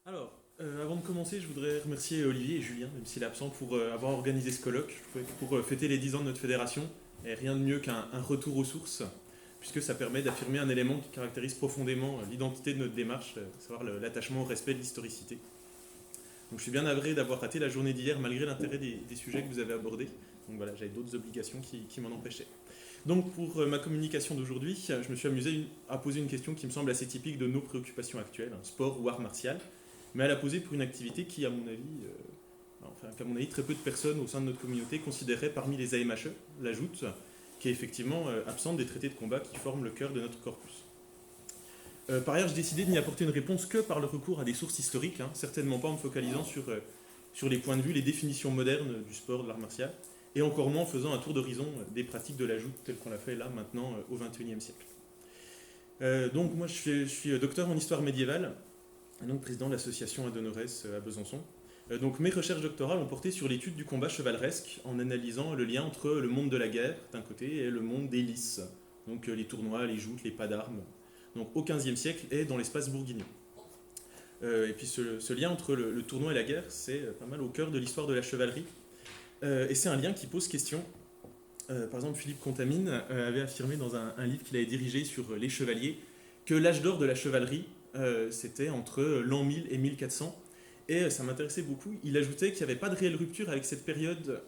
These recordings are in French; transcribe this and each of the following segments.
Avant de commencer, je voudrais remercier Olivier et Julien, même s'il est absent, pour avoir organisé ce colloque, pour fêter les 10 ans de notre fédération. Et rien de mieux qu'un retour aux sources, puisque ça permet d'affirmer un élément qui caractérise profondément l'identité de notre démarche, à savoir l'attachement au respect de l'historicité. Donc je suis bien navré d'avoir raté la journée d'hier, malgré l'intérêt des sujets que vous avez abordés. Donc voilà, j'avais d'autres obligations qui m'en empêchaient. Donc pour ma communication d'aujourd'hui, je me suis amusé à poser une question qui me semble assez typique de nos préoccupations actuelles, sport ou art martial, mais à la poser pour une activité qui, à mon avis, qu'à mon avis, très peu de personnes au sein de notre communauté considéraient parmi les AMHE, la joute, qui est effectivement absente des traités de combat qui forment le cœur de notre corpus. Par ailleurs, j'ai décidé de n'y apporter une réponse que par le recours à des sources historiques, certainement pas en me focalisant sur les points de vue, les définitions modernes du sport, de l'art martial, et encore moins en faisant un tour d'horizon des pratiques de la joute telles qu'on l'a fait là maintenant au XXIe siècle. Donc moi je suis docteur en histoire médiévale, et donc président de l'association Adonores à Besançon. Donc mes recherches doctorales ont porté sur l'étude du combat chevaleresque en analysant le lien entre le monde de la guerre d'un côté et le monde des lices, donc les tournois, les joutes, les pas d'armes, donc au XVe siècle et dans l'espace bourguignon. Et puis ce lien entre le tournoi et la guerre, c'est pas mal au cœur de l'histoire de la chevalerie. Et c'est un lien qui pose question. Par exemple, Philippe Contamine avait affirmé dans un livre qu'il avait dirigé sur les chevaliers que l'âge d'or de la chevalerie, c'était entre l'an 1000 et 1400. Et ça m'intéressait beaucoup. Il ajoutait qu'il n'y avait pas de réelle rupture avec cette période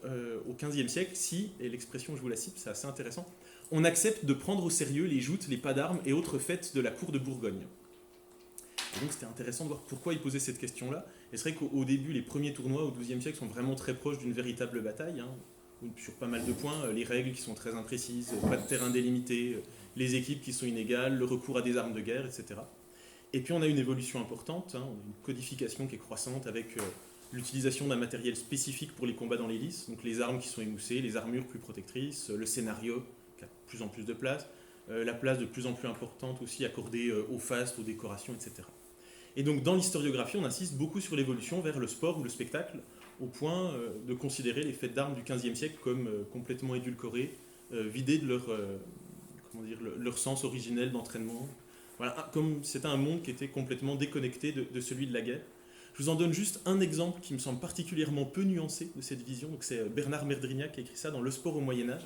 au XVe siècle si, et l'expression je vous la cite, c'est assez intéressant, on accepte de prendre au sérieux les joutes, les pas d'armes et autres fêtes de la cour de Bourgogne. Et donc c'était intéressant de voir pourquoi il posait cette question-là. Et c'est vrai qu'au début, les premiers tournois au XIIe siècle sont vraiment très proches d'une véritable bataille, sur pas mal de points, les règles qui sont très imprécises, pas de terrain délimité, les équipes qui sont inégales, le recours à des armes de guerre, etc. Et puis on a une évolution importante, une codification qui est croissante avec l'utilisation d'un matériel spécifique pour les combats dans les lices, donc les armes qui sont émoussées, les armures plus protectrices, le scénario qui a de plus en plus de place, la place de plus en plus importante aussi accordée aux fastes, aux décorations, etc. Et donc dans l'historiographie, on insiste beaucoup sur l'évolution vers le sport ou le spectacle, au point de considérer les fêtes d'armes du XVe siècle comme complètement édulcorées, vidées de leur sens originel d'entraînement. Voilà, comme c'était un monde qui était complètement déconnecté de celui de la guerre. Je vous en donne juste un exemple qui me semble particulièrement peu nuancé de cette vision. Donc c'est Bernard Merdrignac qui a écrit ça dans Le sport au Moyen-Âge.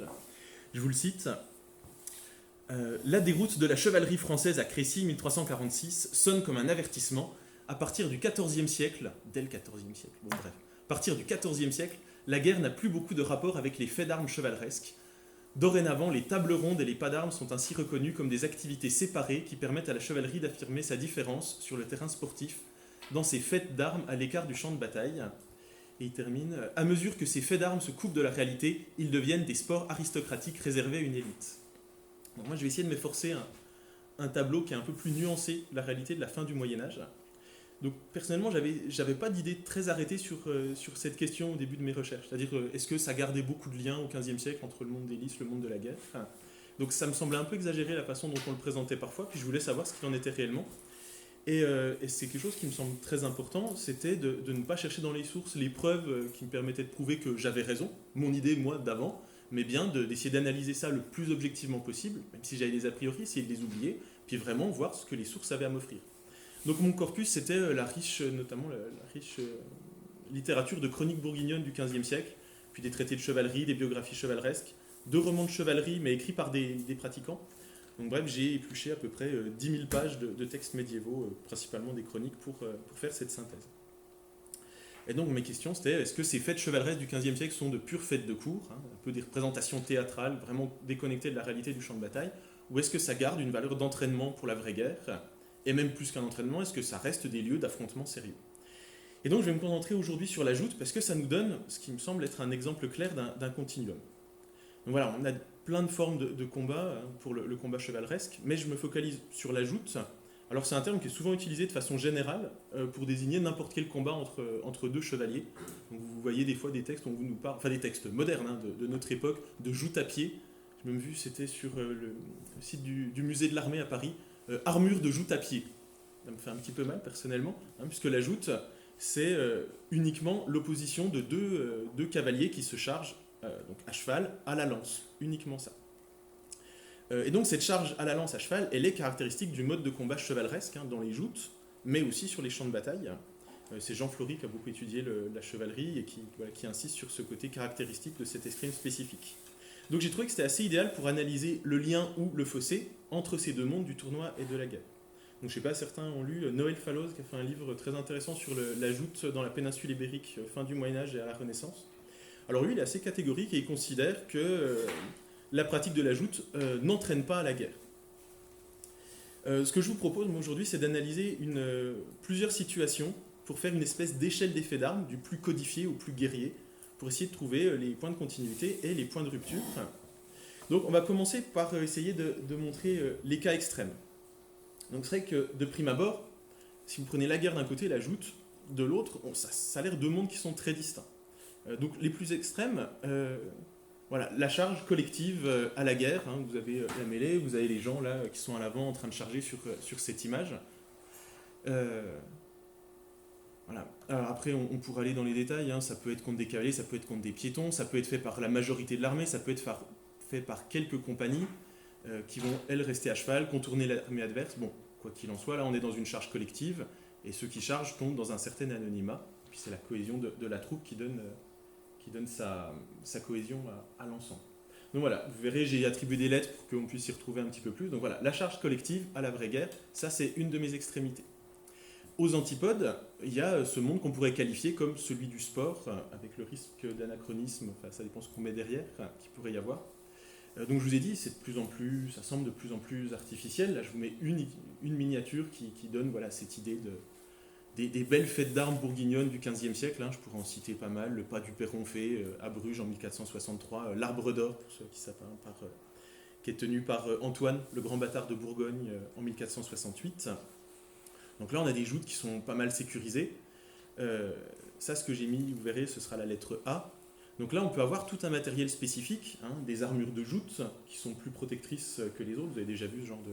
Je vous le cite. La déroute de la chevalerie française à Crécy 1346 sonne comme un avertissement. À partir du XIVe siècle, dès le XIVe siècle, bon bref, à partir du XIVe siècle, la guerre n'a plus beaucoup de rapport avec les faits d'armes chevaleresques. Dorénavant, les tables rondes et les pas d'armes sont ainsi reconnus comme des activités séparées qui permettent à la chevalerie d'affirmer sa différence sur le terrain sportif dans ces fêtes d'armes à l'écart du champ de bataille. Et il termine, à mesure que ces faits d'armes se coupent de la réalité, ils deviennent des sports aristocratiques réservés à une élite. Donc moi je vais essayer de m'efforcer un tableau qui est un peu plus nuancé de la réalité de la fin du Moyen-Âge. Donc personnellement, j'avais pas d'idée très arrêtée sur cette question au début de mes recherches. C'est-à-dire, est-ce que ça gardait beaucoup de liens au XVe siècle entre le monde des lices, le monde de la guerre. Donc ça me semblait un peu exagéré la façon dont on le présentait parfois, puis je voulais savoir ce qu'il en était réellement. Et c'est quelque chose qui me semble très important, c'était de ne pas chercher dans les sources les preuves qui me permettaient de prouver que j'avais raison, mon idée, moi, d'avant, mais bien d'essayer d'analyser ça le plus objectivement possible, même si j'avais des a priori, essayer de les oublier, puis vraiment voir ce que les sources avaient à m'offrir. Donc mon corpus, c'était notamment la riche littérature de chroniques bourguignonnes du XVe siècle, puis des traités de chevalerie, des biographies chevaleresques, 2 romans de chevalerie, mais écrits par des pratiquants. Donc bref, j'ai épluché à peu près 10 000 pages de textes médiévaux, principalement des chroniques, pour faire cette synthèse. Et donc mes questions, c'était, est-ce que ces fêtes chevaleresques du XVe siècle sont de pures fêtes de cour, un peu des représentations théâtrales, vraiment déconnectées de la réalité du champ de bataille, ou est-ce que ça garde une valeur d'entraînement pour la vraie guerre? Et même plus qu'un entraînement, est-ce que ça reste des lieux d'affrontement sérieux? Et donc je vais me concentrer aujourd'hui sur la joute parce que ça nous donne ce qui me semble être un exemple clair d'un continuum. Donc voilà, on a plein de formes de combat pour le combat chevaleresque, mais je me focalise sur la joute. Alors c'est un terme qui est souvent utilisé de façon générale pour désigner n'importe quel combat entre deux chevaliers. Donc vous voyez des fois des textes où on nous parle, enfin des textes modernes de notre époque, de joute à pied. J'ai même vu, c'était sur le site du musée de l'armée à Paris, armure de joute à pied. Ça me fait un petit peu mal personnellement, puisque la joute, c'est uniquement l'opposition de deux cavaliers qui se chargent donc à cheval à la lance, uniquement ça. Et donc cette charge à la lance à cheval, elle est caractéristique du mode de combat chevaleresque dans les joutes, mais aussi sur les champs de bataille. C'est Jean Flory qui a beaucoup étudié la chevalerie et qui insiste sur ce côté caractéristique de cette escrime spécifique. Donc j'ai trouvé que c'était assez idéal pour analyser le lien ou le fossé entre ces deux mondes du tournoi et de la guerre. Donc je ne sais pas, certains ont lu Noël Falloz qui a fait un livre très intéressant sur la joute dans la péninsule ibérique fin du Moyen-Âge et à la Renaissance. Alors lui, il est assez catégorique et il considère que la pratique de la joute n'entraîne pas à la guerre. Ce que je vous propose aujourd'hui, c'est d'analyser plusieurs situations pour faire une espèce d'échelle d'effets d'armes, du plus codifié au plus guerrier, pour essayer de trouver les points de continuité et les points de rupture. Donc on va commencer par essayer de montrer les cas extrêmes. Donc c'est vrai que de prime abord, si vous prenez la guerre d'un côté et la joute de l'autre, ça a l'air deux mondes qui sont très distincts. Donc les plus extrêmes, voilà, la charge collective à la guerre, hein, vous avez la mêlée, vous avez les gens là qui sont à l'avant en train de charger sur cette image. Voilà. Alors après, on pourrait aller dans les détails, hein, ça peut être contre des cavaliers, ça peut être contre des piétons, ça peut être fait par la majorité de l'armée, ça peut être fait par quelques compagnies qui vont, elles, rester à cheval, contourner l'armée adverse. Bon, quoi qu'il en soit, là, on est dans une charge collective, et ceux qui chargent tombent dans un certain anonymat, puis c'est la cohésion de la troupe qui donne sa cohésion à l'ensemble. Donc voilà, vous verrez, j'ai attribué des lettres pour qu'on puisse s'y retrouver un petit peu plus. Donc voilà, la charge collective à la vraie guerre, ça c'est une de mes extrémités. Aux antipodes, il y a ce monde qu'on pourrait qualifier comme celui du sport, avec le risque d'anachronisme, enfin, ça dépend ce qu'on met derrière, qu'il pourrait y avoir. Donc je vous ai dit, ça semble de plus en plus artificiel. Là, je vous mets une miniature qui donne voilà, cette idée des belles fêtes d'armes bourguignonnes du XVe siècle. Hein, je pourrais en citer pas mal. Le pas du Perronfay à Bruges en 1463, l'Arbre d'Or, pour ceux qui savent, qui est tenu par Antoine, le grand bâtard de Bourgogne, en 1468. Donc là, on a des joutes qui sont pas mal sécurisées. Ça, ce que j'ai mis, vous verrez, ce sera la lettre A. Donc là, on peut avoir tout un matériel spécifique, hein, des armures de joute qui sont plus protectrices que les autres. Vous avez déjà vu ce genre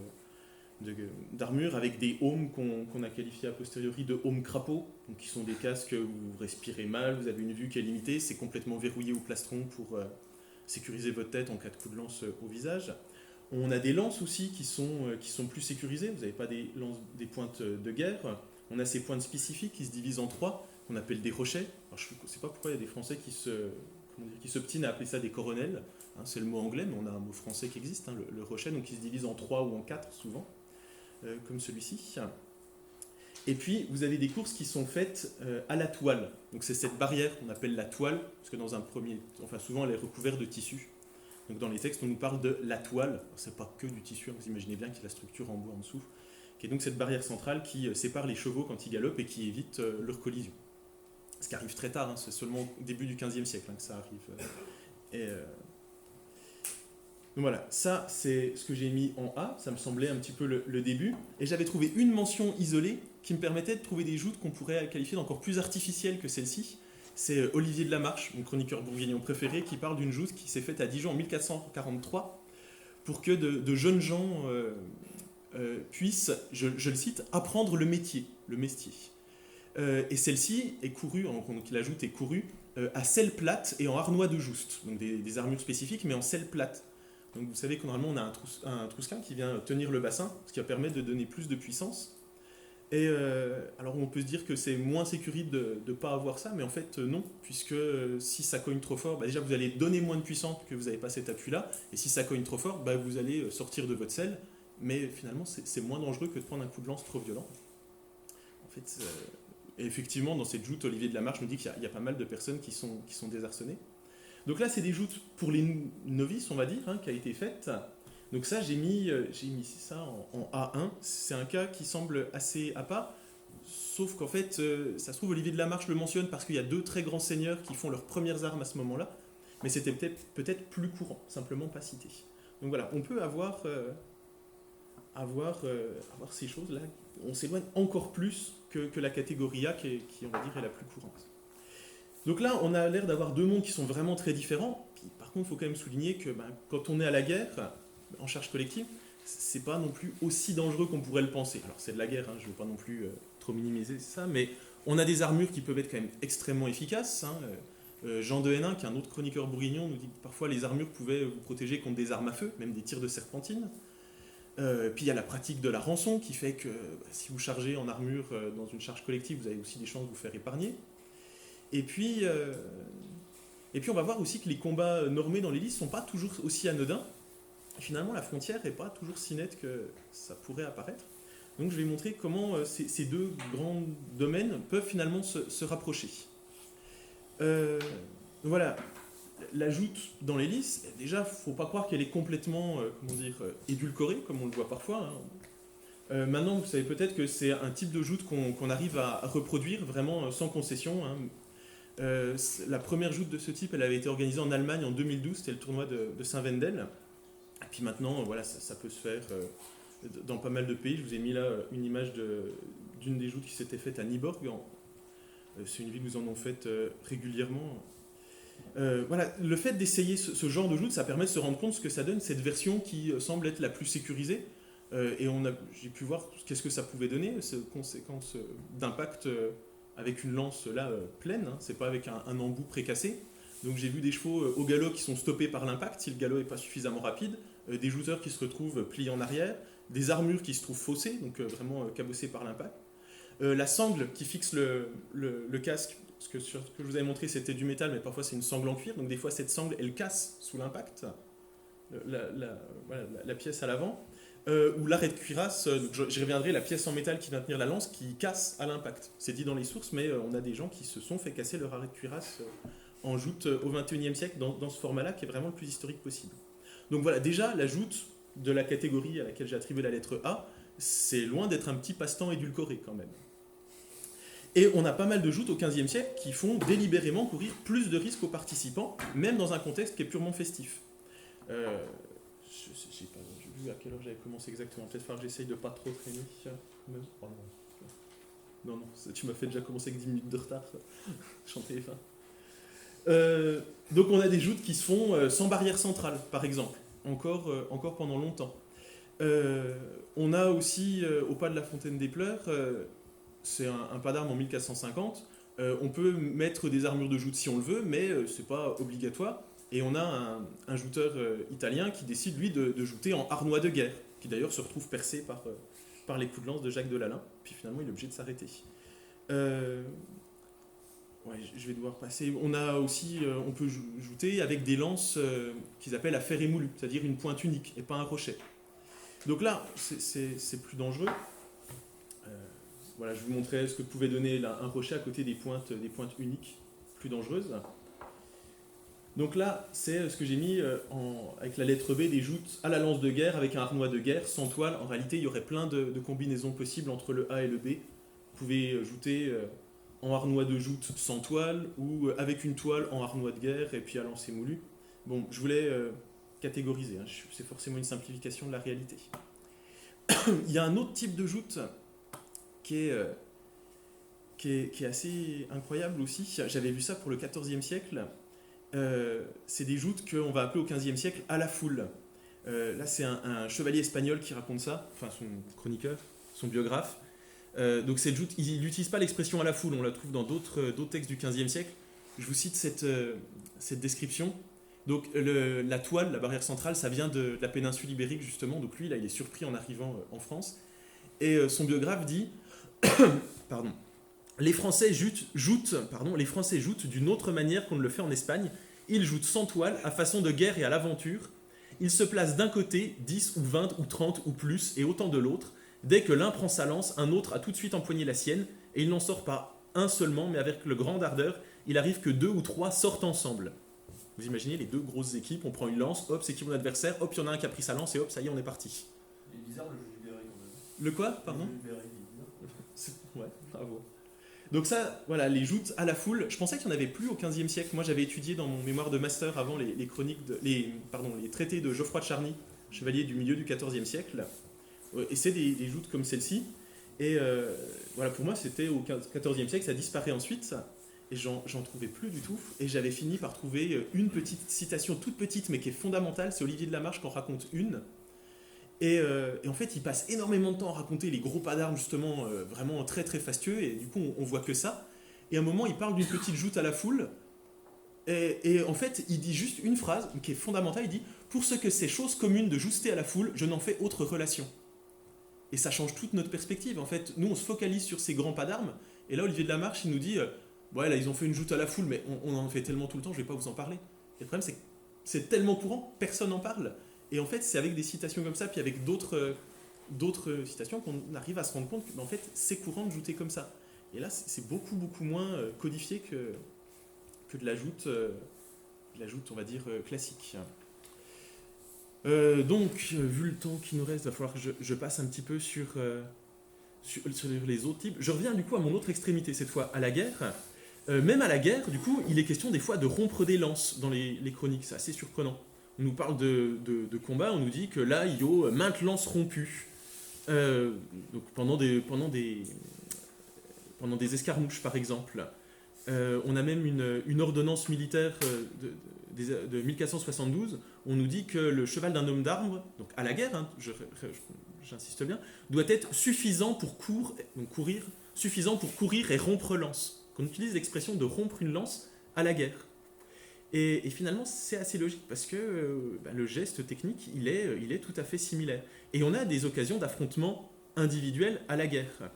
d'armure avec des aumes qu'on a qualifiés a posteriori de aumes crapauds, donc qui sont des casques où vous respirez mal, vous avez une vue qui est limitée, c'est complètement verrouillé au plastron pour sécuriser votre tête en cas de coup de lance au visage. On a des lances aussi qui sont plus sécurisées, vous n'avez pas des pointes de guerre. On a ces pointes spécifiques qui se divisent en trois, qu'on appelle des rochets. Alors, je ne sais pas pourquoi il y a des Français qui s'obstinent à appeler ça des coronels. Hein, c'est le mot anglais, mais on a un mot français qui existe, hein, le rochet, donc qui se divise en 3 ou en 4 souvent, comme celui-ci. Et puis, vous avez des courses qui sont faites à la toile. Donc c'est cette barrière qu'on appelle la toile, parce que souvent elle est recouverte de tissu. Donc dans les textes, on nous parle de la toile. C'est pas que du tissu, hein, vous imaginez bien qu'il y a la structure en bois en dessous, qui est donc cette barrière centrale qui sépare les chevaux quand ils galopent et qui évite leur collision. Ce qui arrive très tard, hein, c'est seulement au début du XVe siècle que ça arrive. Donc voilà, ça c'est ce que j'ai mis en A, ça me semblait un petit peu le début. Et j'avais trouvé une mention isolée qui me permettait de trouver des joutes qu'on pourrait qualifier d'encore plus artificielles que celle-ci. C'est Olivier de la Marche, mon chroniqueur bourguignon préféré, qui parle d'une joute qui s'est faite à Dijon en 1443 pour que de jeunes gens puissent, je le cite, apprendre le métier, le mestier. Et celle-ci est courue, donc la joute est courue à selle plate et en harnois de jouste, donc des armures spécifiques, mais en selle plate. Donc vous savez que normalement on a un trousquin qui vient tenir le bassin, ce qui va permettre de donner plus de puissance. Et alors on peut se dire que c'est moins sécurisé de ne pas avoir ça, mais en fait non, puisque si ça cogne trop fort, déjà vous allez donner moins de puissance que vous n'avez pas cet appui-là, et si ça cogne trop fort, vous allez sortir de votre selle, mais finalement c'est moins dangereux que de prendre un coup de lance trop violent. En fait, et effectivement, dans cette joute, Olivier de la Marche nous dit qu'il y a pas mal de personnes qui sont désarçonnées. Donc là, c'est des joutes pour les novices, on va dire, qui a été faite. Donc ça, j'ai mis ça en A1. C'est un cas qui semble assez à part, sauf qu'en fait, ça se trouve, Olivier de la Marche le mentionne parce qu'il y a 2 très grands seigneurs qui font leurs premières armes à ce moment-là, mais c'était peut-être plus courant, simplement pas cité. Donc voilà, on peut avoir ces choses-là. On s'éloigne encore plus que la catégorie A qui, on va dire, est la plus courante. Donc là, on a l'air d'avoir 2 mondes qui sont vraiment très différents. Puis, par contre, il faut quand même souligner que quand on est à la guerre, en charge collective, c'est pas non plus aussi dangereux qu'on pourrait le penser. Alors c'est de la guerre, je ne veux pas non plus trop minimiser ça, mais on a des armures qui peuvent être quand même extrêmement efficaces. Jean de Hénin, qui est un autre chroniqueur bourguignon, nous dit que parfois les armures pouvaient vous protéger contre des armes à feu, même des tirs de serpentine. Puis il y a la pratique de la rançon qui fait que si vous chargez en armure dans une charge collective, vous avez aussi des chances de vous faire épargner. Et puis, on va voir aussi que les combats normés dans les listes ne sont pas toujours aussi anodins. Finalement, la frontière n'est pas toujours si nette que ça pourrait apparaître. Donc je vais montrer comment ces deux grands domaines peuvent finalement se rapprocher. Voilà, la joute dans les listes, déjà, il ne faut pas croire qu'elle est complètement édulcorée, comme on le voit parfois. Hein. Maintenant, vous savez peut-être que c'est un type de joute qu'on arrive à reproduire vraiment sans concession. Hein. La première joute de ce type, elle avait été organisée en Allemagne en 2012, c'était le tournoi de Saint-Wendel. Et puis maintenant, voilà, ça peut se faire dans pas mal de pays. Je vous ai mis là une image d'une des joutes qui s'était faite à Nyborg. C'est une ville où ils en ont fait régulièrement. Voilà, le fait d'essayer ce genre de joute, ça permet de se rendre compte ce que ça donne, cette version qui semble être la plus sécurisée. Et j'ai pu voir qu'est-ce que ça pouvait donner, ces conséquences d'impact avec une lance là pleine, hein, c'est pas avec un embout précassé. Donc j'ai vu des chevaux au galop qui sont stoppés par l'impact si le galop n'est pas suffisamment rapide, des jouteurs qui se retrouvent pliés en arrière, des armures qui se trouvent faussées, donc vraiment cabossées par l'impact. La sangle qui fixe le casque, parce que ce que je vous avais montré c'était du métal, mais parfois c'est une sangle en cuir, donc des fois cette sangle elle casse sous l'impact, la pièce à l'avant. Ou l'arrêt de cuirasse, j'y reviendrai, la pièce en métal qui vient tenir la lance qui casse à l'impact. C'est dit dans les sources, mais on a des gens qui se sont fait casser leur arrêt de cuirasse en joute au XXIe siècle dans ce format-là qui est vraiment le plus historique possible. Donc voilà, déjà la joute de la catégorie à laquelle j'ai attribué la lettre A, c'est loin d'être un petit passe-temps édulcoré quand même. Et on a pas mal de joutes au XVe siècle qui font délibérément courir plus de risques aux participants, même dans un contexte qui est purement festif. J'ai pas vu à quelle heure j'avais commencé exactement. Peut-être falloir que j'essaye de pas trop traîner. Oh non, tu m'as fait déjà commencer avec 10 minutes de retard. Chanter fin. Donc on a des joutes qui se font sans barrière centrale, par exemple, encore pendant longtemps. On a aussi, au pas de la Fontaine des Pleurs, c'est un pas d'armes en 1450, on peut mettre des armures de joute si on le veut, mais c'est pas obligatoire. Et on a un jouteur italien qui décide, lui, de jouter en harnois de guerre, qui d'ailleurs se retrouve percé par les coups de lance de Jacques de Lalaing, puis finalement il est obligé de s'arrêter. Je vais devoir passer. On a aussi, on peut jouter avec des lances qu'ils appellent à fer émoulu, c'est-à-dire une pointe unique et pas un rochet. Donc là, c'est plus dangereux. Voilà, je vous montrais ce que pouvait donner un rochet à côté des pointes uniques, plus dangereuses. Donc là, c'est ce que j'ai mis avec la lettre B, des joutes à la lance de guerre avec un harnois de guerre sans toile. En réalité, il y aurait plein de combinaisons possibles entre le A et le B. Vous pouvez jouter en harnois de joute sans toile ou avec une toile en harnois de guerre et puis à lancer moulu. Bon, je voulais catégoriser, hein. C'est forcément une simplification de la réalité. Il y a un autre type de joute qui est assez incroyable aussi. J'avais vu ça pour le XIVe siècle. C'est des joutes qu'on va appeler au XVe siècle à la foule. Là, c'est un chevalier espagnol qui raconte ça, enfin son chroniqueur, son biographe. Donc cette joute, il n'utilise pas l'expression à la foule, on la trouve dans d'autres textes du XVe siècle. Je vous cite cette description. Donc la toile, la barrière centrale, ça vient de la péninsule ibérique justement. Donc lui, là, il est surpris en arrivant en France. Et son biographe dit, pardon. Les Français joutent d'une autre manière qu'on ne le fait en Espagne. Ils jouent sans toile, à façon de guerre et à l'aventure. Ils se placent d'un côté, 10 ou 20 ou 30 ou plus, et autant de l'autre. Dès que l'un prend sa lance, un autre a tout de suite empoigné la sienne, et il n'en sort pas un seulement, mais avec le grand ardeur, il arrive que 2 ou 3 sortent ensemble. Vous imaginez les deux grosses équipes, on prend une lance, hop, c'est qui mon adversaire, hop, il y en a un qui a pris sa lance, et hop, ça y est, on est parti. Il est bizarre le jeu du béret quand même. Le quoi, pardon? Le jeu du béret, il est bizarre. Ouais, bravo. Donc ça, voilà, les joutes à la foule, je pensais qu'il n'y en avait plus au XVe siècle. Moi, j'avais étudié dans mon mémoire de master avant les chroniques, les traités de Geoffroy de Charny, chevalier du milieu du XIVe siècle. Et c'est des joutes comme celle-ci. Et voilà, pour moi, c'était au XIVe siècle, ça disparaît ensuite, ça. Et j'en trouvais plus du tout. Et j'avais fini par trouver une petite citation toute petite, mais qui est fondamentale. C'est Olivier de Lamarche qui en raconte une. Et en fait, il passe énormément de temps à raconter les gros pas d'armes, justement, vraiment très très fastueux, et du coup, on voit que ça. Et à un moment, il parle d'une petite joute à la foule, et en fait, il dit juste une phrase qui est fondamentale, il dit « Pour ce que c'est chose commune de jouster à la foule, je n'en fais autre relation. Et ça change toute notre perspective. En fait, nous, on se focalise sur ces grands pas d'armes. Et là, Olivier de la Marche, il nous dit ouais, là, ils ont fait une joute à la foule, mais on en fait tellement tout le temps, je ne vais pas vous en parler. Et le problème, c'est que c'est tellement courant, personne n'en parle. Et en fait, c'est avec des citations comme ça, puis avec d'autres citations, qu'on arrive à se rendre compte que, en fait, c'est courant de jouter comme ça. Et là, c'est beaucoup, beaucoup moins codifié que de la joute, on va dire, classique. Donc, vu le temps qui nous reste, il va falloir que je passe un petit peu sur les autres types. Je reviens du coup à mon autre extrémité, cette fois à la guerre. Même à la guerre, du coup, il est question des fois de rompre des lances dans les chroniques. C'est assez surprenant. On nous parle de combat, on nous dit que là, il y a maintes lances rompues. Donc pendant des escarmouches, par exemple. On a même une ordonnance militaire de 1472, on nous dit que le cheval d'un homme d'armes, donc à la guerre, hein, j'insiste bien, doit être suffisant pour courir et rompre lance. On utilise l'expression de rompre une lance à la guerre. Et finalement, c'est assez logique parce que le geste technique, il est tout à fait similaire. Et on a des occasions d'affrontement individuel à la guerre.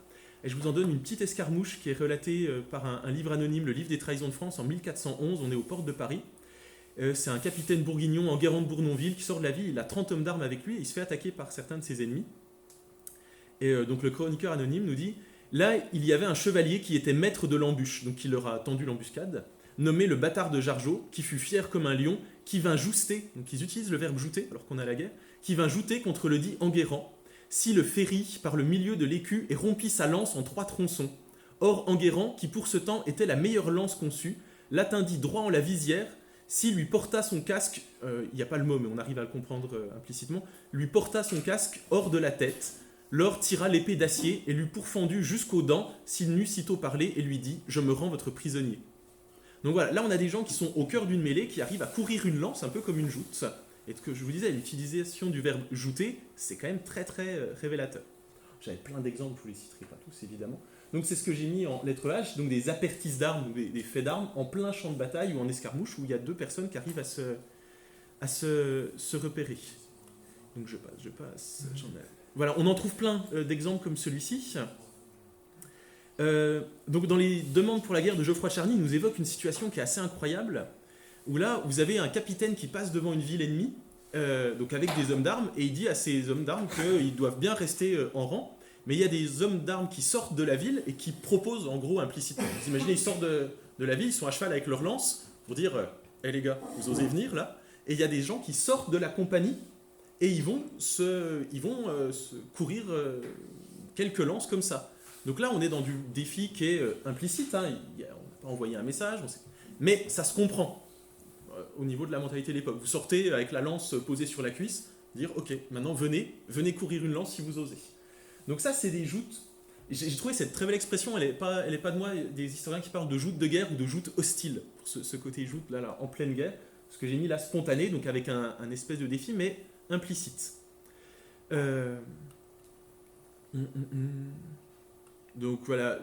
Et je vous en donne une petite escarmouche qui est relatée par un livre anonyme, le livre des trahisons de France, en 1411. On est aux portes de Paris. C'est un capitaine bourguignon, Enguerrand de Bournonville, qui sort de la ville. Il a 30 hommes d'armes avec lui et il se fait attaquer par certains de ses ennemis. Et donc le chroniqueur anonyme nous dit « Là, il y avait un chevalier qui était maître de l'embûche, donc il leur a tendu l'embuscade, nommé le bâtard de Jargeau, qui fut fier comme un lion, qui vint jouster, donc ils utilisent le verbe jouter alors qu'on est à la guerre, qui vint jouter contre le dit Enguerrand, si le férit par le milieu de l'écu et rompit sa lance en 3 tronçons. Or Enguerrand, qui pour ce temps était la meilleure lance conçue, l'atteindit droit en la visière, s'il lui porta son casque, il n'y a pas le mot mais on arrive à le comprendre implicitement, lui porta son casque hors de la tête, l'or tira l'épée d'acier et lui pourfendu jusqu'aux dents, s'il n'eût sitôt parlé et lui dit « Je me rends votre prisonnier ». Donc voilà, là on a des gens qui sont au cœur d'une mêlée, qui arrivent à courir une lance, un peu comme une joute. Et ce que je vous disais, l'utilisation du verbe jouter, c'est quand même très très révélateur. J'avais plein d'exemples, je ne vous les citerai pas tous évidemment. Donc c'est ce que j'ai mis en lettre H, donc des apertices d'armes, ou des faits d'armes, en plein champ de bataille ou en escarmouche, où il y a 2 personnes qui arrivent à se repérer. Donc je passe, j'en ai... Voilà, on en trouve plein d'exemples comme celui-ci. Donc dans les demandes pour la guerre de Geoffroy de Charny, il nous évoque une situation qui est assez incroyable, où là, vous avez un capitaine qui passe devant une ville ennemie, donc avec des hommes d'armes, et il dit à ces hommes d'armes qu'ils doivent bien rester en rang, mais il y a des hommes d'armes qui sortent de la ville et qui proposent en gros implicitement. Vous imaginez, ils sortent de la ville, ils sont à cheval avec leur lance, pour dire « Hé les gars, vous osez venir là ?» Et il y a des gens qui sortent de la compagnie, et ils vont courir quelques lances comme ça. Donc là, on est dans du défi qui est implicite, hein. On n'a pas envoyé un message, mais ça se comprend au niveau de la mentalité de l'époque. Vous sortez avec la lance posée sur la cuisse, dire « Ok, maintenant venez courir une lance si vous osez ». Donc ça, c'est des joutes. J'ai trouvé cette très belle expression, elle n'est pas de moi, des historiens qui parlent de joutes de guerre ou de joutes hostiles, pour ce côté joute là, en pleine guerre, ce que j'ai mis là spontané, donc avec un espèce de défi, mais implicite. Donc voilà,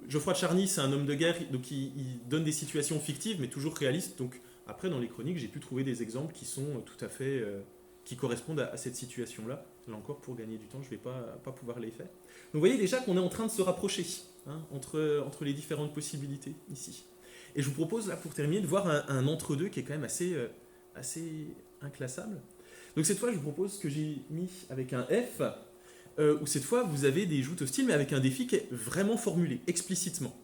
Geoffroy de Charny, c'est un homme de guerre, donc il donne des situations fictives, mais toujours réalistes. Donc après, dans les chroniques, j'ai pu trouver des exemples qui sont tout à fait... qui correspondent à cette situation-là. Là encore, pour gagner du temps, je ne vais pas pouvoir les faire. Donc vous voyez déjà qu'on est en train de se rapprocher entre les différentes possibilités ici. Et je vous propose, là, pour terminer, de voir un entre-deux qui est quand même assez inclassable. Donc cette fois, je vous propose ce que j'ai mis avec un F, où cette fois, vous avez des joutes hostiles, mais avec un défi qui est vraiment formulé, explicitement.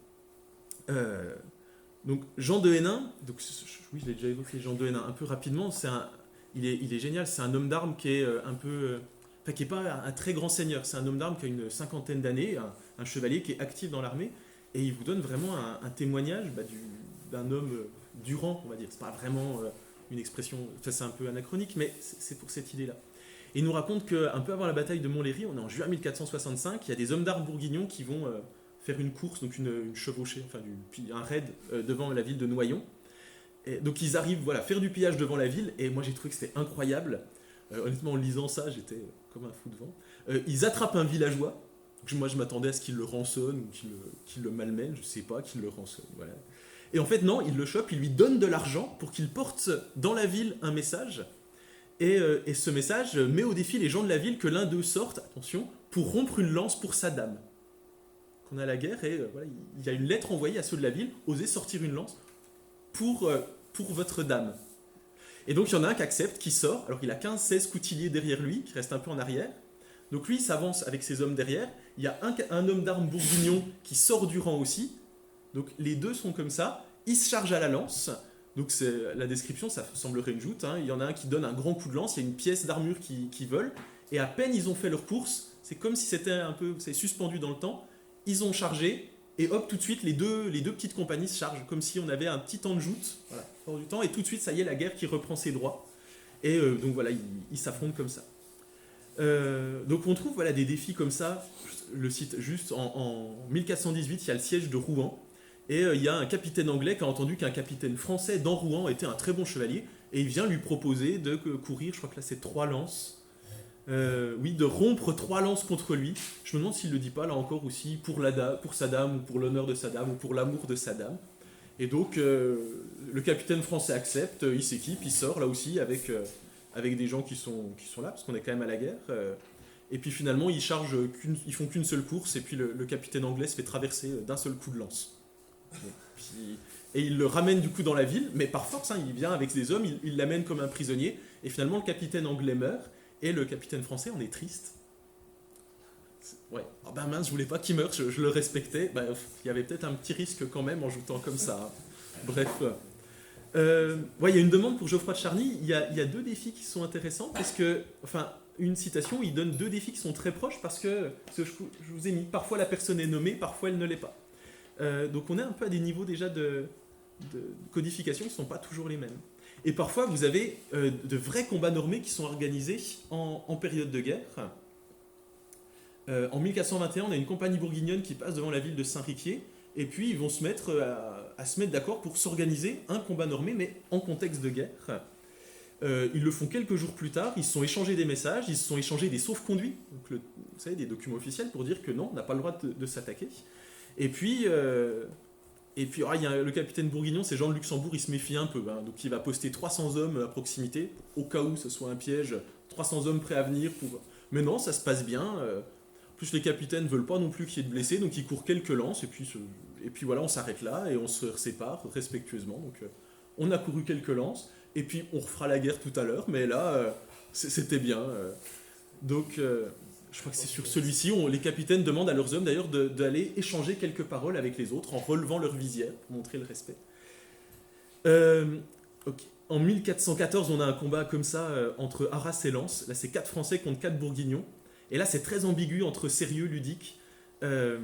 Donc Jean de Hénin, donc, oui, je l'ai déjà évoqué, Jean de Hénin, un peu rapidement, il est génial, c'est un homme d'armes qui est qui n'est pas un très grand seigneur, c'est un homme d'armes qui a une 50aine d'années, un chevalier qui est actif dans l'armée, et il vous donne vraiment un témoignage d'un homme du rang, on va dire. C'est pas vraiment une expression, c'est un peu anachronique, mais c'est pour cette idée-là. Et il nous raconte qu'un peu avant la bataille de Montlhéry, on est en juin 1465, il y a des hommes d'armes bourguignons qui vont faire une course, donc une chevauchée, un raid devant la ville de Noyon. Et donc ils arrivent faire du pillage devant la ville, et moi j'ai trouvé que c'était incroyable. Honnêtement, en lisant ça, j'étais comme un fou devant. Ils attrapent un villageois. Moi je m'attendais à ce qu'il le rançonne ou qu'il le malmène, je sais pas, qu'il le rançonne. Voilà. Et en fait non, il le chope, il lui donne de l'argent pour qu'il porte dans la ville un message. Et ce message met au défi les gens de la ville que l'un d'eux sorte, attention, pour rompre une lance pour sa dame. On a la guerre et voilà, il y a une lettre envoyée à ceux de la ville, osez sortir une lance pour votre dame. Et donc il y en a un qui accepte, qui sort, alors il a 15-16 coutiliers derrière lui, qui reste un peu en arrière. Donc lui il s'avance avec ses hommes derrière, il y a un homme d'armes bourguignon qui sort du rang aussi. Donc les deux sont comme ça, ils se chargent à la lance. Donc la description, ça semblerait une joute, hein. Il y en a un qui donne un grand coup de lance, il y a une pièce d'armure qui vole, et à peine ils ont fait leur course, c'est comme si c'était un peu suspendu dans le temps, ils ont chargé, et hop, tout de suite, les deux petites compagnies se chargent, comme si on avait un petit temps de joute, voilà, hors du temps, et tout de suite, ça y est, la guerre qui reprend ses droits. Et donc voilà, ils s'affrontent comme ça. Donc on trouve voilà, des défis comme ça, le site juste en 1418, il y a le siège de Rouen, et il y a un capitaine anglais qui a entendu qu'un capitaine français dans Rouen était un très bon chevalier, et il vient lui proposer de courir, je crois que là c'est 3 lances, de rompre 3 lances contre lui. Je me demande s'il ne le dit pas là encore aussi pour sa dame, ou pour l'honneur de sa dame, ou pour l'amour de sa dame. Et donc le capitaine français accepte, il s'équipe, il sort là aussi avec des gens qui sont là, parce qu'on est quand même à la guerre. Et puis finalement ils font qu'une seule course, et puis le capitaine anglais se fait traverser d'un seul coup de lance. Et il le ramène du coup dans la ville, mais par force, hein, il vient avec des hommes, il l'amène comme un prisonnier, et finalement le capitaine anglais meurt, et le capitaine français en est triste. Ouais, oh ben mince, je voulais pas qu'il meure, je le respectais, il y avait peut-être un petit risque quand même en jouant comme ça. Hein. Bref. Il y a une demande pour Geoffroy de Charny, il y a 2 défis qui sont intéressants, parce que, une citation, il donne 2 défis qui sont très proches, parce que je vous ai mis, parfois la personne est nommée, parfois elle ne l'est pas. Donc on est un peu à des niveaux déjà de codification qui ne sont pas toujours les mêmes. Et parfois vous avez de vrais combats normés qui sont organisés en période de guerre. En 1421, on a une compagnie bourguignonne qui passe devant la ville de Saint-Riquier, et puis ils vont se mettre à se mettre d'accord pour s'organiser un combat normé, mais en contexte de guerre. Ils le font quelques jours plus tard, ils se sont échangés des messages, ils se sont échangés des sauf-conduits, donc vous savez, des documents officiels pour dire que non, on n'a pas le droit de s'attaquer. Et puis, il y a le capitaine bourguignon, c'est Jean de Luxembourg, il se méfie un peu, hein, donc il va poster 300 hommes à proximité, au cas où ce soit un piège, 300 hommes prêts à venir pour... Mais non, ça se passe bien, en plus les capitaines veulent pas non plus qu'il y ait de blessés, donc ils courent quelques lances, et puis voilà, on s'arrête là, et on se sépare respectueusement, donc on a couru quelques lances, et puis on refera la guerre tout à l'heure, mais là, c'était bien. Donc... je crois que c'est sur celui-ci où les capitaines demandent à leurs hommes d'ailleurs d'aller échanger quelques paroles avec les autres en relevant leur visière pour montrer le respect. Okay. En 1414, on a un combat comme ça entre Arras et Lens. Là, c'est 4 Français contre 4 Bourguignons. Et là, c'est très ambigu entre sérieux, ludique. En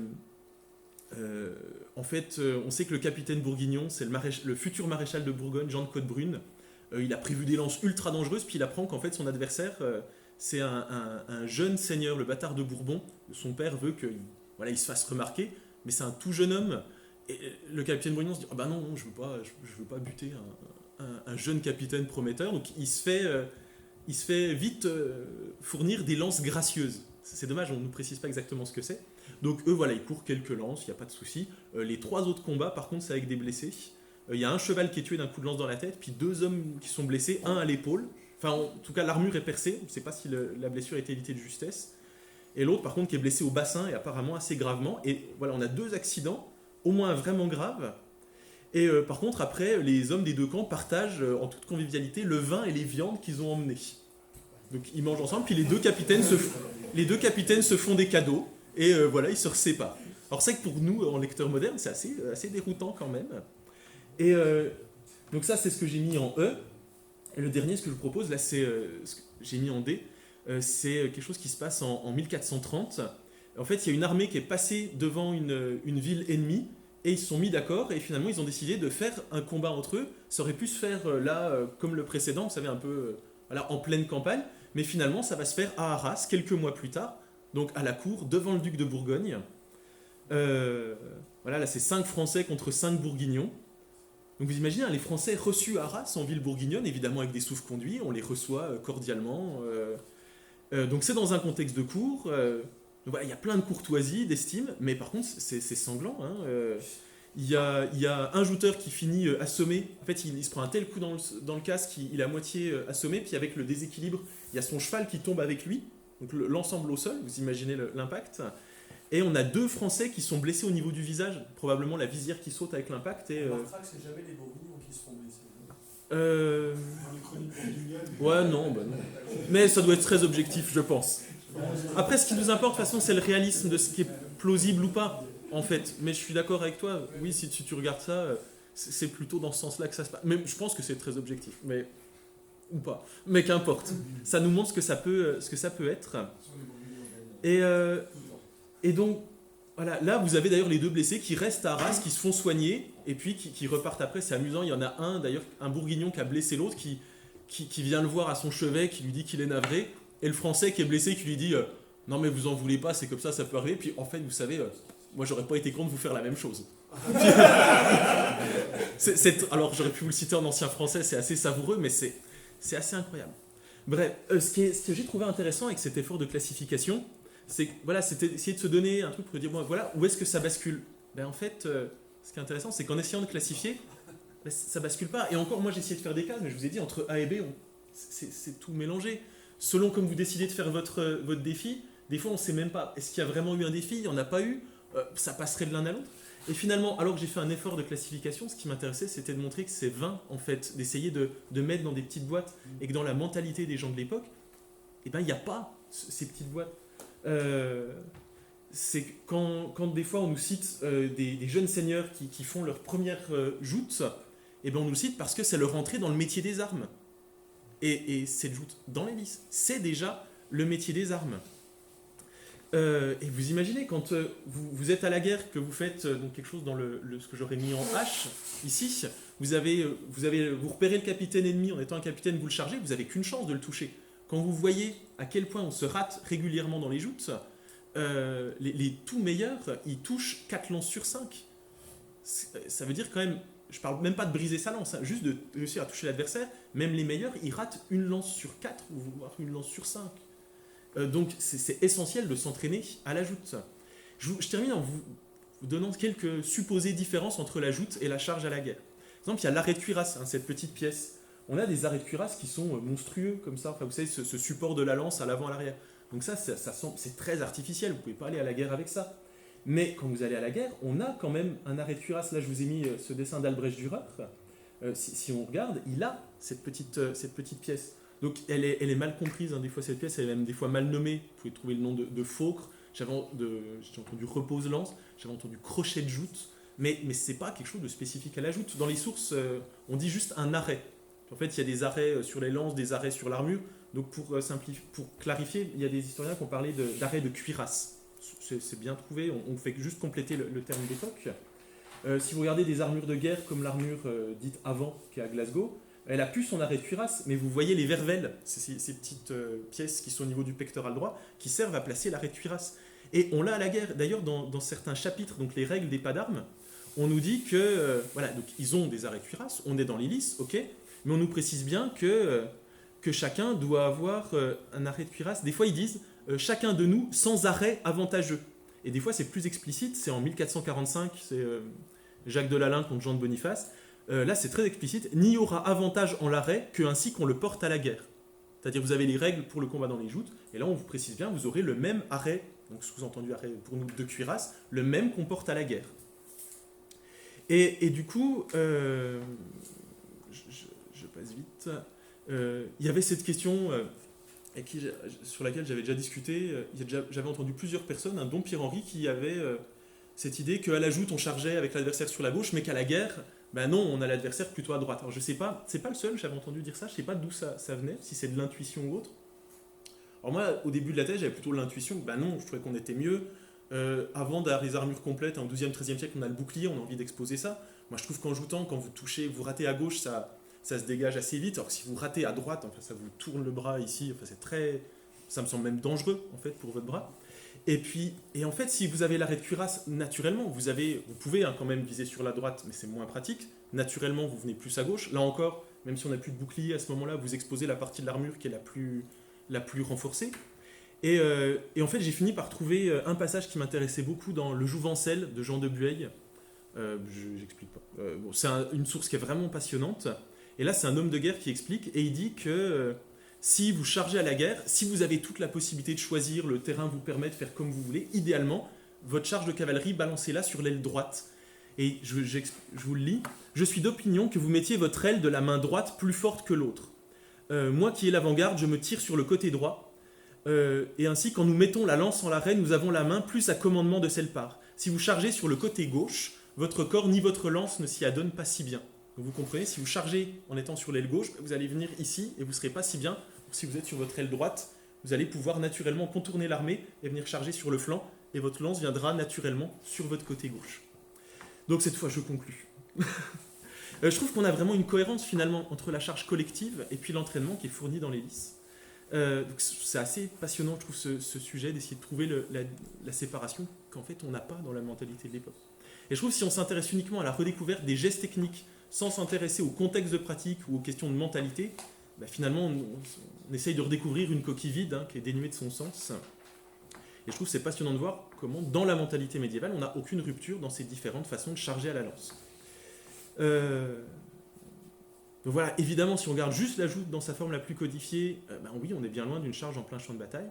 fait, on sait que le capitaine bourguignon, c'est le futur maréchal de Bourgogne, Jean de Codebrune. Il a prévu des lances ultra dangereuses, puis il apprend qu'en fait, son adversaire... c'est un jeune seigneur, le bâtard de Bourbon. Son père veut qu'il se fasse remarquer, mais c'est un tout jeune homme. Et le capitaine Bourguignon se dit non, je veux pas buter un jeune capitaine prometteur. Donc il se fait vite fournir des lances gracieuses. C'est dommage, on ne nous précise pas exactement ce que c'est. Donc eux, ils courent quelques lances, il n'y a pas de souci. Les 3 autres combats, par contre, c'est avec des blessés. Il y a un cheval qui est tué d'un coup de lance dans la tête, puis 2 hommes qui sont blessés, un à l'épaule. Enfin, en tout cas, l'armure est percée. On ne sait pas si la blessure a été évitée de justesse. Et l'autre, par contre, qui est blessé au bassin, et apparemment assez gravement. Et voilà, on a 2 accidents, au moins vraiment graves. Et par contre, après, les hommes des 2 camps partagent en toute convivialité le vin et les viandes qu'ils ont emmenés. Donc ils mangent ensemble, puis les deux capitaines se font des cadeaux, et ils se séparent. Alors c'est que pour nous, en lecteurs modernes, c'est assez déroutant quand même. Et donc ça, c'est ce que j'ai mis en E. Et le dernier, ce que je vous propose, là, c'est ce que j'ai mis en D, c'est quelque chose qui se passe en 1430. En fait, il y a une armée qui est passée devant une ville ennemie, et ils se sont mis d'accord, et finalement, ils ont décidé de faire un combat entre eux. Ça aurait pu se faire comme le précédent, vous savez, un peu en pleine campagne, mais finalement, ça va se faire à Arras, quelques mois plus tard, donc à la cour, devant le duc de Bourgogne. Là, c'est 5 Français contre 5 Bourguignons. Donc vous imaginez, les Français reçus à Arras, en ville bourguignonne, évidemment avec des souffles-conduits, on les reçoit cordialement. Donc c'est dans un contexte de cour. Il y a plein de courtoisie, d'estime, mais par contre c'est sanglant. il y a un jouteur qui finit assommé. En fait, il se prend un tel coup dans le casque qu'il est à moitié assommé. Puis avec le déséquilibre, il y a son cheval qui tombe avec lui. Donc l'ensemble au sol, vous imaginez l'impact. Et on a 2 Français qui sont blessés au niveau du visage. Probablement la visière qui saute avec l'impact. Et, On remarquera que c'est jamais les bourguignons qui se font blesser. Dans les chroniques portugales. Ouais, non, bah non. Mais ça doit être très objectif, je pense. Après, ce qui nous importe, de toute façon, c'est le réalisme de ce qui est plausible ou pas, en fait. Mais je suis d'accord avec toi. Oui, si tu regardes ça, c'est plutôt dans ce sens-là que ça se passe. Mais je pense que c'est très objectif. Mais ou pas. Mais qu'importe. Ça nous montre ce que ça peut être. Et donc, voilà. Là, vous avez d'ailleurs les 2 blessés qui restent à Arras, qui se font soigner, et puis qui repartent après. C'est amusant. Il y en a un, d'ailleurs, un Bourguignon qui a blessé l'autre, qui vient le voir à son chevet, qui lui dit qu'il est navré. Et le Français qui est blessé, qui lui dit non, mais vous en voulez pas, c'est comme ça peut arriver. Puis en fait, vous savez, moi, j'aurais pas été con de vous faire la même chose. Alors, j'aurais pu vous le citer en ancien français, c'est assez savoureux, mais c'est assez incroyable. Bref, ce que j'ai trouvé intéressant avec cet effort de classification, c'est que voilà, c'était essayer de se donner un truc pour dire bon, voilà, où est-ce que ça bascule. Ben, en fait, ce qui est intéressant, c'est qu'en essayant de classifier, ben, ça bascule pas. Et encore, moi, j'ai essayé de faire des cases, mais je vous ai dit, entre A et B, c'est tout mélangé. Selon comme vous décidez de faire votre défi, des fois, on ne sait même pas. Est-ce qu'il y a vraiment eu un défi? Il n'y en a pas eu. Ça passerait de l'un à l'autre. Et finalement, alors que j'ai fait un effort de classification, ce qui m'intéressait, c'était de montrer que c'est vain, en fait, d'essayer de mettre dans des petites boîtes, et que dans la mentalité des gens de l'époque, eh ben, il n'y a pas ces petites boîtes. C'est quand des fois on nous cite des jeunes seigneurs qui font leur première joute, eh ben, on nous cite parce que c'est leur entrée dans le métier des armes. Et cette joute dans les lices, c'est déjà le métier des armes. Et vous imaginez, quand vous êtes à la guerre, que vous faites donc quelque chose dans ce que j'aurais mis en H, ici, vous repérez le capitaine ennemi, en étant un capitaine, vous le chargez, vous n'avez qu'une chance de le toucher. Quand vous voyez à quel point on se rate régulièrement dans les joutes, les tout meilleurs, ils touchent 4 lances sur 5. Ça veut dire quand même, je parle même pas de briser sa lance, hein, juste de réussir à toucher l'adversaire, même les meilleurs, ils ratent une lance sur 4, ou voire une lance sur 5. Donc c'est essentiel de s'entraîner à la joute. Je termine en vous donnant quelques supposées différences entre la joute et la charge à la guerre. Par exemple, il y a l'arrêt de cuirasse, hein, cette petite pièce. On a des arrêts de cuirasse qui sont monstrueux, comme ça. Enfin, vous savez, ce support de la lance à l'avant, à l'arrière. Donc c'est très artificiel, vous ne pouvez pas aller à la guerre avec ça. Mais quand vous allez à la guerre, on a quand même un arrêt de cuirasse. Là, je vous ai mis ce dessin d'Albrecht Dürer. Si on regarde, il a cette petite pièce. Donc elle est mal comprise, hein, des fois cette pièce, elle est même des fois mal nommée. Vous pouvez trouver le nom de faucre, j'ai entendu repose-lance, j'avais entendu crochet de joute, mais ce n'est pas quelque chose de spécifique à la joute. Dans les sources, on dit juste un arrêt. En fait, il y a des arrêts sur les lances, des arrêts sur l'armure. Donc pour clarifier, il y a des historiens qui ont parlé d'arrêt de cuirasse. C'est bien trouvé, on fait juste compléter le terme d'époque. Si vous regardez des armures de guerre comme l'armure dite avant, qui est à Glasgow, elle a plus son arrêt de cuirasse, mais vous voyez les vervelles, ces petites pièces qui sont au niveau du pectoral droit, qui servent à placer l'arrêt de cuirasse. Et on l'a à la guerre. D'ailleurs, dans certains chapitres, donc les règles des pas d'armes, on nous dit que, voilà, donc ils ont des arrêts de cuirasse, on est dans l'hélice, ok, mais on nous précise bien que chacun doit avoir un arrêt de cuirasse. Des fois, ils disent chacun de nous sans arrêt avantageux. Et des fois, c'est plus explicite, c'est en 1445, c'est Jacques de Lalaing contre Jean de Boniface. Là, c'est très explicite. N'y aura avantage en l'arrêt que ainsi qu'on le porte à la guerre. C'est-à-dire, vous avez les règles pour le combat dans les joutes, et là, on vous précise bien, vous aurez le même arrêt, donc sous-entendu arrêt pour nous de cuirasse, le même qu'on porte à la guerre. Et du coup, je passe vite. Il y avait cette question sur laquelle j'avais déjà discuté. J'avais entendu plusieurs personnes, dont Pierre-Henri, qui avait cette idée qu'à la joute, on chargeait avec l'adversaire sur la gauche, mais qu'à la guerre, ben non, on a l'adversaire plutôt à droite. Alors je sais pas, c'est pas le seul, j'avais entendu dire ça, je sais pas d'où ça venait, si c'est de l'intuition ou autre. Alors moi, au début de la thèse, j'avais plutôt l'intuition que ben non, je trouvais qu'on était mieux. Avant d'avoir les armures complètes, en 12e, 13e siècle, on a le bouclier, on a envie d'exposer ça. Moi je trouve qu'en joutant, quand vous touchez, vous ratez à gauche, ça se dégage assez vite. Alors que si vous ratez à droite, enfin, ça vous tourne le bras ici, enfin, ça me semble même dangereux en fait pour votre bras. Et en fait, si vous avez l'arrêt de cuirasse, naturellement, vous pouvez quand même viser sur la droite, mais c'est moins pratique. Naturellement, vous venez plus à gauche. Là encore, même si on n'a plus de bouclier à ce moment-là, vous exposez la partie de l'armure qui est la plus renforcée. Et en fait, j'ai fini par trouver un passage qui m'intéressait beaucoup dans Le Jouvencel de Jean de Bueil. J'explique pas. Bon, c'est une source qui est vraiment passionnante. Et là, c'est un homme de guerre qui explique, et il dit que si vous chargez à la guerre, si vous avez toute la possibilité de choisir, le terrain vous permet de faire comme vous voulez, idéalement, votre charge de cavalerie, balancez-la sur l'aile droite. Et je vous le lis. Je suis d'opinion que vous mettiez votre aile de la main droite plus forte que l'autre. Moi qui ai l'avant-garde, je me tire sur le côté droit. Et ainsi, quand nous mettons la lance en l'arrêt, nous avons la main plus à commandement de celle part. Si vous chargez sur le côté gauche, votre corps ni votre lance ne s'y adonnent pas si bien. Donc vous comprenez, si vous chargez en étant sur l'aile gauche, vous allez venir ici et vous ne serez pas si bien. Si vous êtes sur votre aile droite, vous allez pouvoir naturellement contourner l'armée et venir charger sur le flanc, et votre lance viendra naturellement sur votre côté gauche. Donc cette fois, je conclus. Je trouve qu'on a vraiment une cohérence finalement entre la charge collective et puis l'entraînement qui est fourni dans l'hélice. Donc c'est assez passionnant, je trouve, ce sujet d'essayer de trouver la séparation qu'en fait on n'a pas dans la mentalité de l'époque. Et je trouve que si on s'intéresse uniquement à la redécouverte des gestes techniques sans s'intéresser au contexte de pratique ou aux questions de mentalité, bah finalement on essaye de redécouvrir une coquille vide qui est dénuée de son sens. Et je trouve que c'est passionnant de voir comment dans la mentalité médiévale on n'a aucune rupture dans ces différentes façons de charger à la lance. Donc voilà, évidemment, si on regarde juste la joute dans sa forme la plus codifiée, oui, on est bien loin d'une charge en plein champ de bataille.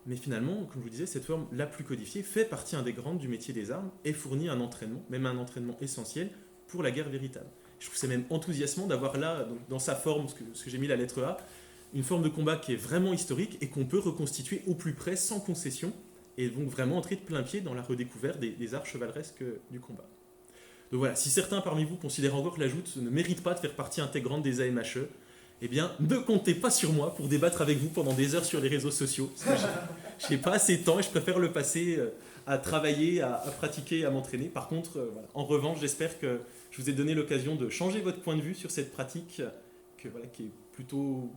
Mais finalement, comme je vous disais, cette forme la plus codifiée fait partie intégrante du métier des armes et fournit un entraînement, même un entraînement essentiel pour la guerre véritable. Je trouve que c'est même enthousiasmant d'avoir là, donc, dans sa forme, ce que j'ai mis la lettre A, une forme de combat qui est vraiment historique et qu'on peut reconstituer au plus près, sans concession, et donc vraiment entrer de plein pied dans la redécouverte des arts chevaleresques du combat. Donc voilà, si certains parmi vous considèrent encore que la joute ne mérite pas de faire partie intégrante des AMHE, eh bien, ne comptez pas sur moi pour débattre avec vous pendant des heures sur les réseaux sociaux. Je n'ai pas assez de temps et je préfère le passer à travailler, à pratiquer, à m'entraîner. Par contre, voilà. En revanche, j'espère que je vous ai donné l'occasion de changer votre point de vue sur cette pratique qui est plutôt,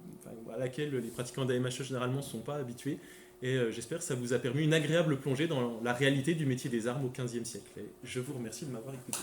à laquelle les pratiquants d'AMHE généralement ne sont pas habitués. Et j'espère que ça vous a permis une agréable plongée dans la réalité du métier des armes au XVe siècle. Et je vous remercie de m'avoir écouté.